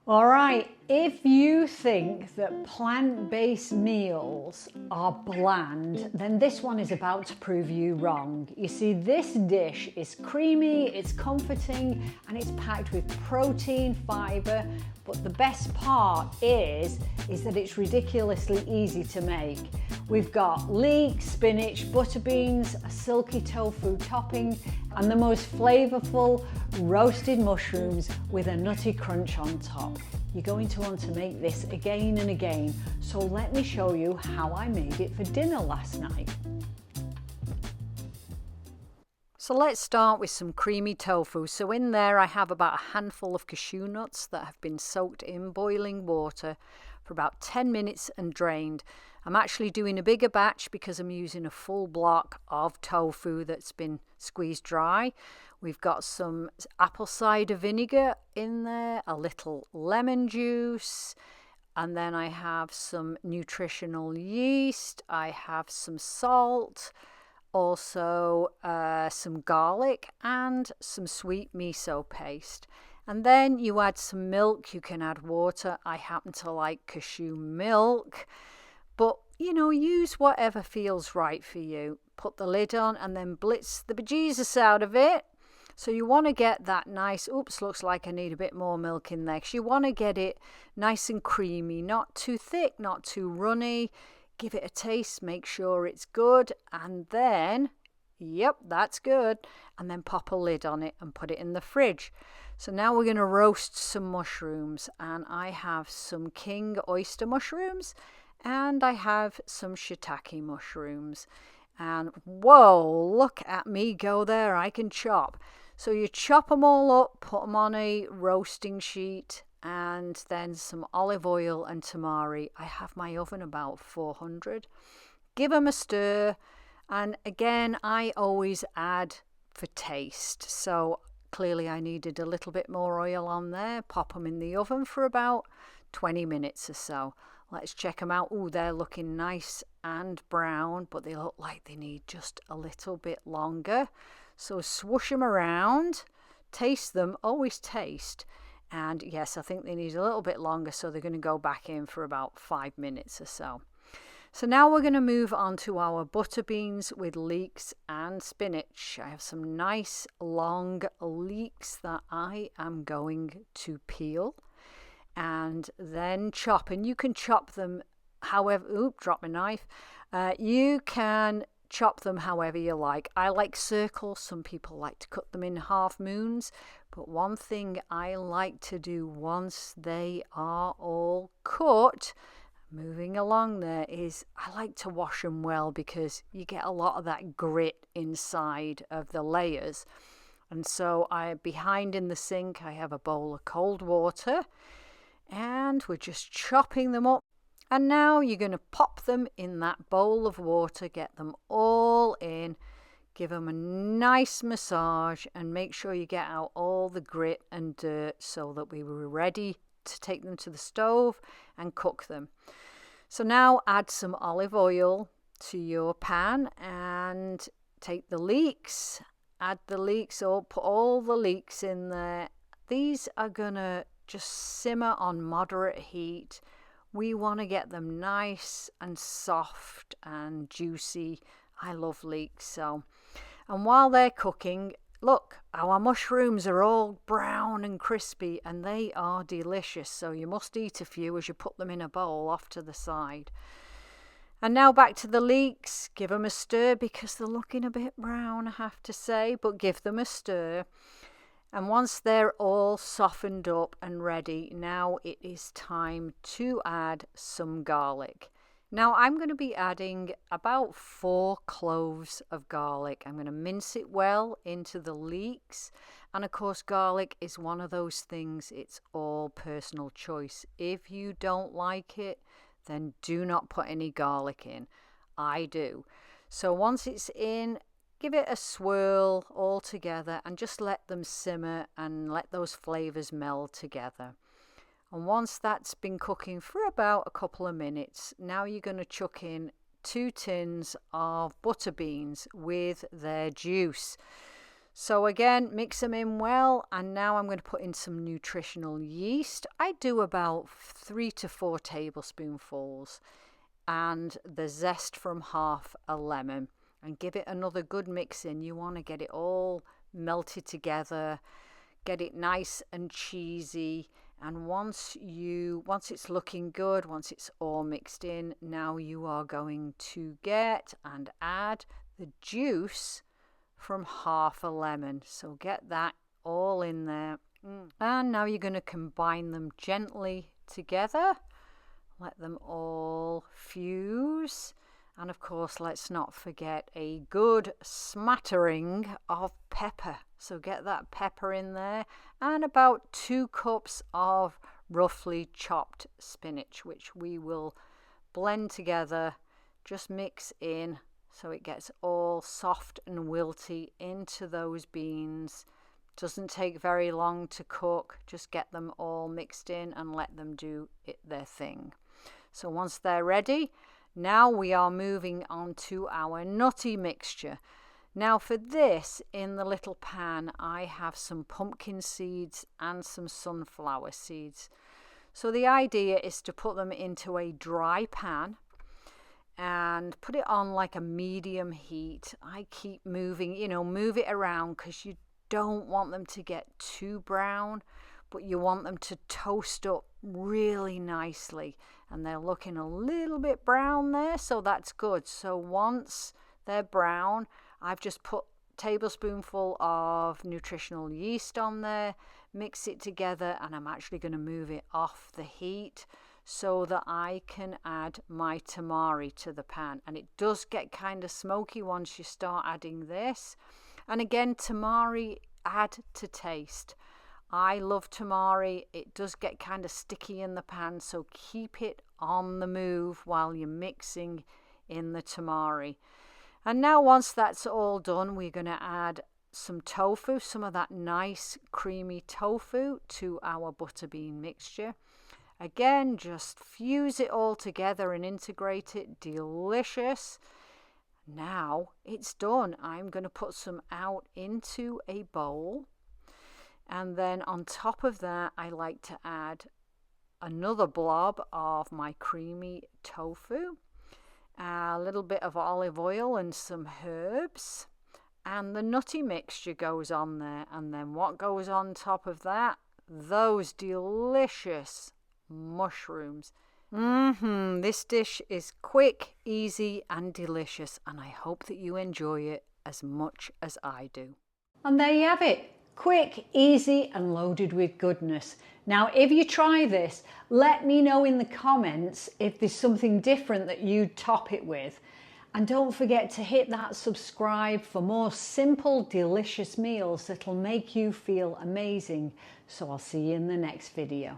All right, if you think that plant-based meals are bland, then this one is about to prove you wrong. You see, this dish is creamy, it's comforting, and it's packed with protein, fiber, but the best part is that it's ridiculously easy to make. We've got leeks, spinach, butter beans, a silky tofu topping, and the most flavorful roasted mushrooms with a nutty crunch on top. You're going to want to make this again and again, so let me show you how I made it for dinner last night. So let's start with some creamy tofu. So in there I have about a handful of cashew nuts that have been soaked in boiling water for about 10 minutes and drained. I'm actually doing a bigger batch because I'm using a full block of tofu that's been squeezed dry. We've got some apple cider vinegar in there, a little lemon juice, and then I have some nutritional yeast. I have some salt, also some garlic and some sweet miso paste. And then you add some milk. You can add water. I happen to like cashew milk, but you know, use whatever feels right for you. Put the lid on and then blitz the bejesus out of it. So you want to get that nice, oops, looks like I need a bit more milk in there. Because you want to get it nice and creamy, not too thick, not too runny. Give it a taste, make sure it's good. And then, yep, that's good. And then pop a lid on it and put it in the fridge. So now we're going to roast some mushrooms. And I have some king oyster mushrooms. And I have some shiitake mushrooms. And whoa, look at me go there, I can chop. So you chop them all up, put them on a roasting sheet, and then some olive oil and tamari. I have my oven about 400. Give them a stir, and again, I always add for taste. So clearly I needed a little bit more oil on there. Pop them in the oven for about 20 minutes or so. Let's check them out. Oh, they're looking nice and brown, but they look like they need just a little bit longer. So swoosh them around, taste them, always taste. And yes, I think they need a little bit longer, so they're going to go back in for about 5 minutes or so. So now we're going to move on to our butter beans with leeks and spinach. I have some nice long leeks that I am going to peel and then chop. And you can chop them however, oop, drop my knife. You can chop them however you like. I like circles. Some people like to cut them in half moons. But one thing I like to do once they are all cut, moving along there, is I like to wash them well because you get a lot of that grit inside of the layers. And so behind in the sink, I have a bowl of cold water and we're just chopping them up. And now you're going to pop them in that bowl of water, get them all in, give them a nice massage and make sure you get out all the grit and dirt so that we were ready to take them to the stove and cook them. So now add some olive oil to your pan and take the leeks, add the leeks, or put all the leeks in there. These are going to just simmer on moderate heat. We want to get them nice and soft and juicy. I love leeks. So, and while they're cooking, look, our mushrooms are all brown and crispy and they are delicious. So you must eat a few as you put them in a bowl off to the side. And now back to the leeks. Give them a stir because they're looking a bit brown, I have to say, but give them a stir. And once they're all softened up and ready, now it is time to add some garlic. Now I'm going to be adding about 4 cloves of garlic. I'm going to mince it well into the leeks. And of course, garlic is one of those things, it's all personal choice. If you don't like it, then do not put any garlic in. I do. So once it's in, give it a swirl all together and just let them simmer and let those flavors meld together. And once that's been cooking for about a couple of minutes, now you're going to chuck in 2 tins of butter beans with their juice. So again, mix them in well, and now I'm going to put in some nutritional yeast. I do about 3 to 4 tablespoonfuls, and the zest from half a lemon, and give it another good mix in. You want to get it all melted together, get it nice and cheesy, and once it's looking good, once it's all mixed in, now you are going to get and add the juice from half a lemon. So get that all in there. And now you're going to combine them gently together. Let them all fuse. And of course, let's not forget a good smattering of pepper. So get that pepper in there, and about 2 cups of roughly chopped spinach, which we will blend together. Just mix in so it gets all soft and wilty into those beans. Doesn't take very long to cook. Just get them all mixed in and let them do their thing. So once they're ready, now we are moving on to our nutty mixture. Now for this, in the little pan, I have some pumpkin seeds and some sunflower seeds. So the idea is to put them into a dry pan and put it on like a medium heat. I keep moving, move it around, because you don't want them to get too brown, but you want them to toast up really nicely. And they're looking a little bit brown there, so that's good. So once they're brown, I've just put a tablespoonful of nutritional yeast on there, mix it together, and I'm actually going to move it off the heat so that I can add my tamari to the pan. And it does get kind of smoky once you start adding this. And again, tamari, add to taste. I love tamari. It does get kind of sticky in the pan, so keep it on the move while you're mixing in the tamari. And now once that's all done, we're going to add some tofu, some of that nice creamy tofu, to our butterbean mixture. Again, just fuse it all together and integrate it. Delicious. Now it's done. I'm going to put some out into a bowl. And then on top of that, I like to add another blob of my creamy tofu, a little bit of olive oil and some herbs, and the nutty mixture goes on there. And then what goes on top of that? Those delicious mushrooms. This dish is quick, easy, and delicious, and I hope that you enjoy it as much as I do. And there you have it. Quick, easy, and loaded with goodness. Now, if you try this, let me know in the comments if there's something different that you'd top it with. And don't forget to hit that subscribe for more simple, delicious meals that'll make you feel amazing. So I'll see you in the next video.